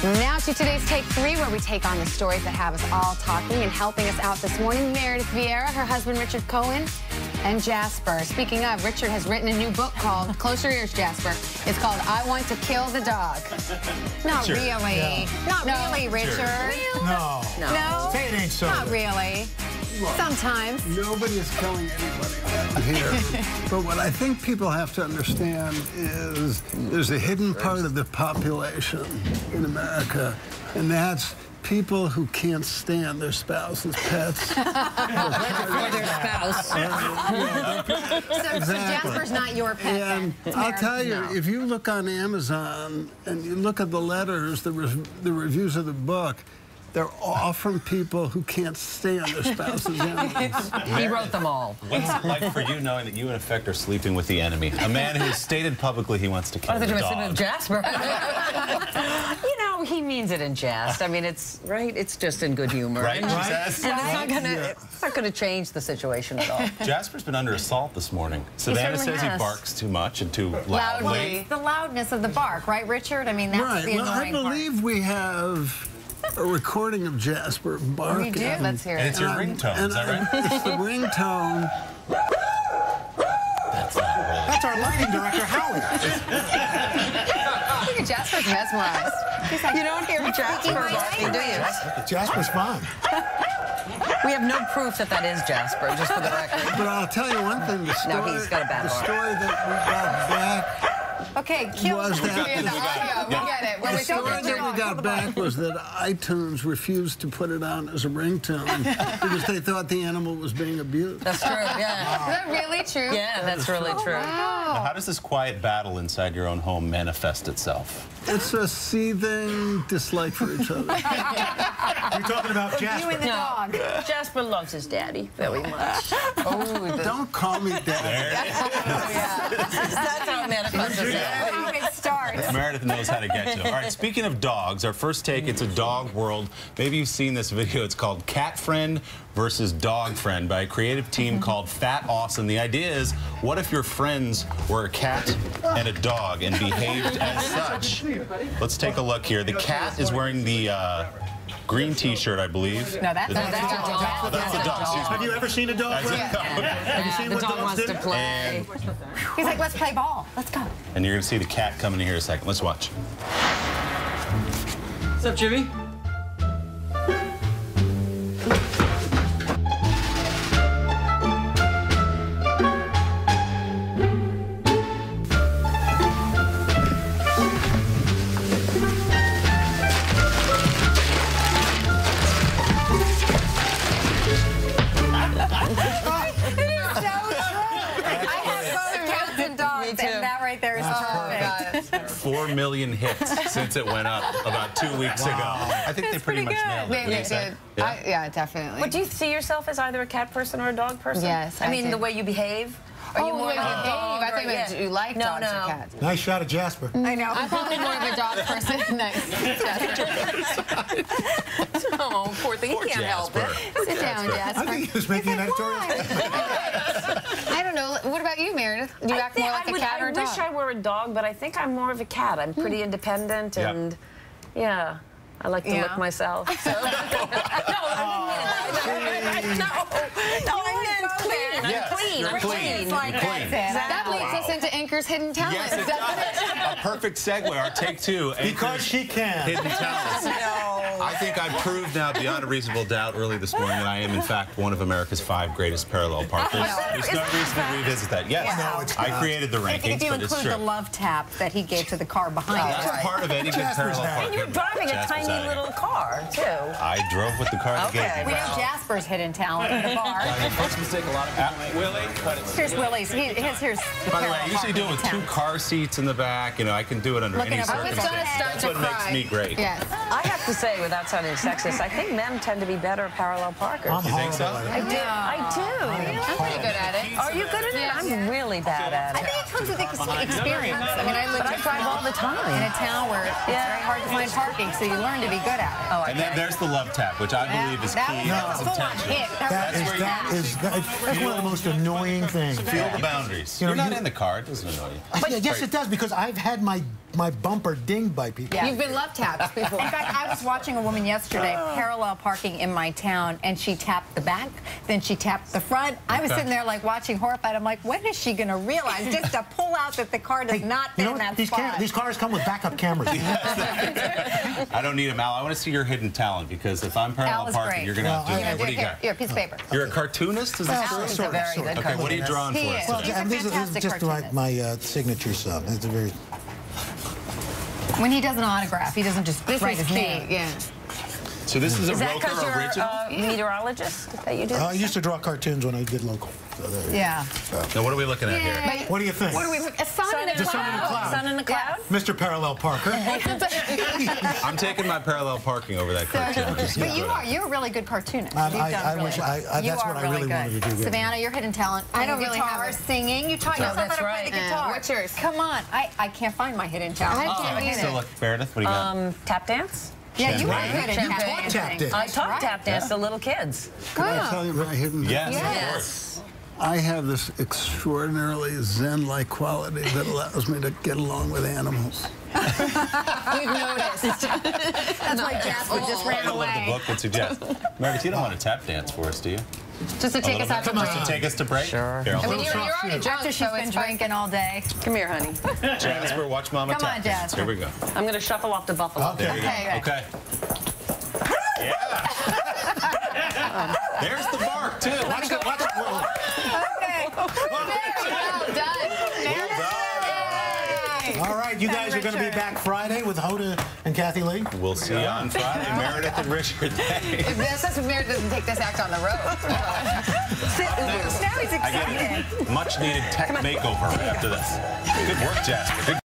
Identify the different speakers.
Speaker 1: Now to today's Take 3, where we take on the stories that have us all talking. And helping us out this morning, Meredith Vieira, her husband Richard Cohen, and Jasper. Speaking of, Richard has written a new book called, close your ears, Jasper. It's called I Want to Kill the Dog. Not
Speaker 2: Richard.
Speaker 1: really.
Speaker 2: Yeah.
Speaker 1: Not really, Richard.
Speaker 2: Really? No.
Speaker 1: No?
Speaker 2: Say it ain't so.
Speaker 1: Not really.
Speaker 3: Look,
Speaker 1: sometimes.
Speaker 3: Nobody is killing anybody around here. But what I think people have to understand is there's a hidden part of the population in America, and that's people who can't stand their spouse's pets.
Speaker 1: Or their spouse. So Jasper's not your pet,
Speaker 3: and
Speaker 1: then?
Speaker 3: I'll tell you, if you look on Amazon and you look at the letters, the reviews of the book, they're all from people who can't stand their spouse's animals.
Speaker 4: He wrote them all.
Speaker 5: What's it like for you knowing that you, in effect, are sleeping with the enemy? A man who has stated publicly he wants to kill the dog.
Speaker 4: I thought you were sleeping with Jasper. You know, he means it in jest. I mean, it's right. It's just in good humor.
Speaker 5: Right?
Speaker 4: And it's not going to change the situation at all.
Speaker 5: Jasper's been under assault this morning. Savannah says he barks too much and too loudly.
Speaker 1: Well, the loudness of the bark, right, Richard? I mean, that's the annoying part.
Speaker 3: I believe we have a recording of Jasper barking.
Speaker 1: We do. Let's hear it.
Speaker 5: And it's your ringtone, is that right?
Speaker 3: It's the ringtone.
Speaker 5: That's not really.
Speaker 2: That's our lighting director, Howie.
Speaker 1: I think Jasper's mesmerized. He's like,
Speaker 4: you don't hear Jasper barking, do you?
Speaker 2: Jasper's fine.
Speaker 4: We have no proof that that is Jasper, just for the record.
Speaker 3: But I'll tell you one thing. The story,
Speaker 4: No, he's got a bad bark.
Speaker 3: The story that we got back.
Speaker 1: Okay, kill
Speaker 3: Was
Speaker 1: the
Speaker 3: that-
Speaker 1: audio. We get it.
Speaker 3: The story that we got back was that iTunes refused to put it on as a ringtone because they thought the animal was being abused.
Speaker 4: That's true, yeah.
Speaker 1: Is that really true?
Speaker 4: Yeah, that's really true.
Speaker 1: Wow.
Speaker 5: Now, how does this quiet battle inside your own home manifest itself?
Speaker 3: It's a seething dislike for each other.
Speaker 2: You're talking about Jasper.
Speaker 1: You and the dog.
Speaker 4: Jasper loves his daddy very much.
Speaker 3: Don't call me Dad.
Speaker 4: That's how it manifests itself.
Speaker 1: How it starts.
Speaker 5: Meredith knows how to get to it. All right, speaking of dogs, our first take, it's a dog world. Maybe you've seen this video. It's called Cat Friend versus Dog Friend by a creative team called Fat Awesome. The idea is, what if your friends were a cat and a dog and behaved as such? Let's take a look here. The cat is wearing the green T-shirt, I believe.
Speaker 1: No, that's a dog.
Speaker 5: Oh, that's a dog. Excuse me.
Speaker 2: Have you ever seen a dog play? Have you seen
Speaker 4: The
Speaker 2: what
Speaker 4: dog
Speaker 2: dogs
Speaker 4: wants
Speaker 2: do?
Speaker 4: to play.
Speaker 5: And,
Speaker 1: He's like, let's play ball. Let's go.
Speaker 5: and you're going to see the cat coming in here in a second. Let's watch.
Speaker 6: What's up, Jimmy?
Speaker 1: That right there is perfect.
Speaker 5: 4 million hits since it went up about 2 weeks ago. I think they pretty much nailed it.
Speaker 1: They did. Yeah, definitely.
Speaker 4: But do you see yourself as either a cat person or a dog person?
Speaker 1: Yes,
Speaker 4: I
Speaker 1: I
Speaker 4: mean,
Speaker 1: do.
Speaker 4: the way you behave? Are you more like a dog?
Speaker 1: I think that you like dogs or cats.
Speaker 2: Nice shot of Jasper.
Speaker 1: I know. I'm probably more of a dog person. Nice.
Speaker 4: Oh, poor thing.
Speaker 5: Poor
Speaker 4: He can't help
Speaker 5: Jasper.
Speaker 4: it.
Speaker 1: Sit down, Jasper.
Speaker 2: I think he was making an editorial statement.
Speaker 1: I don't know. What about you, Meredith? Do you act more like a cat or a dog?
Speaker 4: I wish I were a dog, but I think I'm more of a cat. I'm pretty independent and, yeah, I like to lick myself. So. No, I meant clean.
Speaker 5: Yes,
Speaker 4: I'm clean.
Speaker 5: you're
Speaker 4: I'm
Speaker 5: clean.
Speaker 4: Like
Speaker 5: Clean.
Speaker 1: That leads us into Anchor's hidden talents.
Speaker 5: Yes, it does. A perfect segue. Our take two.
Speaker 2: Because she can.
Speaker 5: Hidden talents. I think I proved now beyond a reasonable doubt early this morning that I am, in fact, one of America's 5 greatest parallel parkers. There's no reason to revisit that. Yes,
Speaker 2: No,
Speaker 5: I created the rankings,
Speaker 1: If you
Speaker 5: but it's
Speaker 1: include
Speaker 5: true.
Speaker 1: the love tap that he gave to the car behind us.
Speaker 5: That's part of any good parallel parker.
Speaker 4: And you're driving a
Speaker 5: Jasper's
Speaker 4: tiny
Speaker 5: out of here.
Speaker 4: little car, too.
Speaker 5: I drove with the car that gave me.
Speaker 1: We know Jasper's hidden talent in the bar.
Speaker 5: First mistake, a lot of people make. Willie, cut it.
Speaker 1: Here's Willie's. Here's the
Speaker 5: By the way, I
Speaker 1: parallel
Speaker 5: usually do it with
Speaker 1: parking
Speaker 5: 2
Speaker 1: talent.
Speaker 5: car seats in the back. You know, I can do it under
Speaker 1: Looking
Speaker 5: any
Speaker 1: up. I was gonna
Speaker 5: circumstance.
Speaker 1: start
Speaker 5: That's
Speaker 1: to
Speaker 5: what makes
Speaker 1: cry.
Speaker 5: me great.
Speaker 1: Yes.
Speaker 4: I have to say, without sounding sexist, I think men tend to be better parallel parkers.
Speaker 2: I'm
Speaker 5: You think so?
Speaker 2: horrible at it.
Speaker 4: I do.
Speaker 1: I'm pretty good at it.
Speaker 4: Are you good at it? I'm really bad at
Speaker 1: I
Speaker 4: it.
Speaker 1: think it comes with experience. I mean, I
Speaker 4: But I drive all the time.
Speaker 1: in a town where it's very hard to find parking, so you learn to be good at it.
Speaker 4: Oh,
Speaker 5: And then there's the love tap, which I believe is key.
Speaker 1: That was
Speaker 5: It's
Speaker 1: a full-on
Speaker 5: intentional.
Speaker 1: hit.
Speaker 2: That's one of the most annoying things.
Speaker 5: Feel the boundaries.
Speaker 2: You know,
Speaker 5: You're not
Speaker 2: you-
Speaker 5: in the car. It doesn't annoy you.
Speaker 2: Yes, it does, because I've had my my bumper dinged by people.
Speaker 1: You've been love tapped before.
Speaker 6: In fact, I was watching a woman yesterday parallel parking in my town, and she tapped the back, then she tapped the front. I was sitting there like watching horrified. I'm like, when is she going to realize just to pull out that the car does not fit in that spot?
Speaker 2: These cars come with backup cameras.
Speaker 5: I don't need them, Al. I want to see your hidden talent, because if I'm parallel
Speaker 6: Al is
Speaker 5: parking,
Speaker 6: great.
Speaker 5: you're going to have to.
Speaker 1: Here,
Speaker 5: What do you got?
Speaker 1: Here, piece of paper.
Speaker 5: You're a cartoonist? Is that
Speaker 1: Al
Speaker 5: true?
Speaker 1: is a very good
Speaker 5: Okay, what are you drawing
Speaker 1: He
Speaker 5: for us
Speaker 1: is.
Speaker 2: Well,
Speaker 5: today?
Speaker 2: and this is
Speaker 6: fantastic
Speaker 2: just
Speaker 6: cartoonist.
Speaker 2: my signature sub. It's a very.
Speaker 6: When he does an autograph, he doesn't just write his name.
Speaker 1: Yeah.
Speaker 5: So this is a
Speaker 4: Is that
Speaker 5: Roker
Speaker 4: because you're
Speaker 5: original?
Speaker 4: a meteorologist that you do?
Speaker 2: I used to draw cartoons when I did local. So there you go.
Speaker 6: Yeah.
Speaker 5: Now, what are we looking at here?
Speaker 1: But
Speaker 2: What do you think?
Speaker 1: what do we look? A sun in a
Speaker 2: The sun in a
Speaker 1: cloud.
Speaker 2: cloud.
Speaker 4: Sun in the cloud?
Speaker 2: Mr. Parallel Parker.
Speaker 5: I'm taking my parallel parking over that cartoon. Just
Speaker 6: But
Speaker 5: keep it.
Speaker 6: you're a really good cartoonist.
Speaker 2: I
Speaker 6: You've done
Speaker 2: wish
Speaker 6: really well.
Speaker 2: that's
Speaker 6: You
Speaker 2: what
Speaker 6: are
Speaker 2: I really
Speaker 6: good.
Speaker 2: wanted to do.
Speaker 6: Savannah, your hidden talent.
Speaker 1: I don't really
Speaker 6: guitar,
Speaker 1: have it.
Speaker 6: singing. You taught yourself how
Speaker 4: that's
Speaker 6: to
Speaker 4: right.
Speaker 6: play the guitar.
Speaker 1: What's yours?
Speaker 6: Come on. I can't find my hidden talent.
Speaker 1: I can't either.
Speaker 5: So look, Meredith, what do you got?
Speaker 4: Tap dance?
Speaker 6: Yeah, you are
Speaker 5: Champagne.
Speaker 6: good at
Speaker 4: Champagne.
Speaker 6: tap
Speaker 2: Tap
Speaker 6: dancing.
Speaker 2: dance.
Speaker 4: I
Speaker 6: That's
Speaker 4: taught
Speaker 6: right.
Speaker 4: tap dance to little kids.
Speaker 3: Can I tell you my hidden
Speaker 5: Yes, of
Speaker 4: Yes.
Speaker 5: course.
Speaker 3: I have this extraordinarily zen-like quality that allows me to get along with animals.
Speaker 1: We've noticed.
Speaker 6: That's why Jasper just ran
Speaker 5: I love the
Speaker 6: away.
Speaker 5: book would suggest. Meredith, you don't want to tap dance for us, do you?
Speaker 1: Just to take us out to
Speaker 5: Just to
Speaker 1: break.
Speaker 5: take us to break? Sure. Here,
Speaker 1: I mean, you're already drunk,
Speaker 6: After she's
Speaker 1: so
Speaker 6: been
Speaker 1: it's fine.
Speaker 6: drinking all day.
Speaker 4: Come here, honey.
Speaker 5: Jasper, watch Mama
Speaker 6: Come
Speaker 5: tap
Speaker 6: on,
Speaker 5: dance.
Speaker 6: Jasper.
Speaker 5: Here we go.
Speaker 4: I'm going to shuffle off the buffalo.
Speaker 5: There you go.
Speaker 6: Okay.
Speaker 5: Okay. Yeah. There's the bark, too.
Speaker 2: Watch it. Watch it.
Speaker 6: Okay.
Speaker 1: Well done.
Speaker 5: Well done.
Speaker 2: All right, you guys are going to be back Friday with Hoda and Kathy Lee.
Speaker 5: We'll see you on Friday. Meredith and Richard.
Speaker 1: If that's what Meredith doesn't take this act on the road.
Speaker 6: Now he's
Speaker 5: I get
Speaker 6: excited.
Speaker 5: it. Much needed tech makeover after this. Good work, Jasper. Good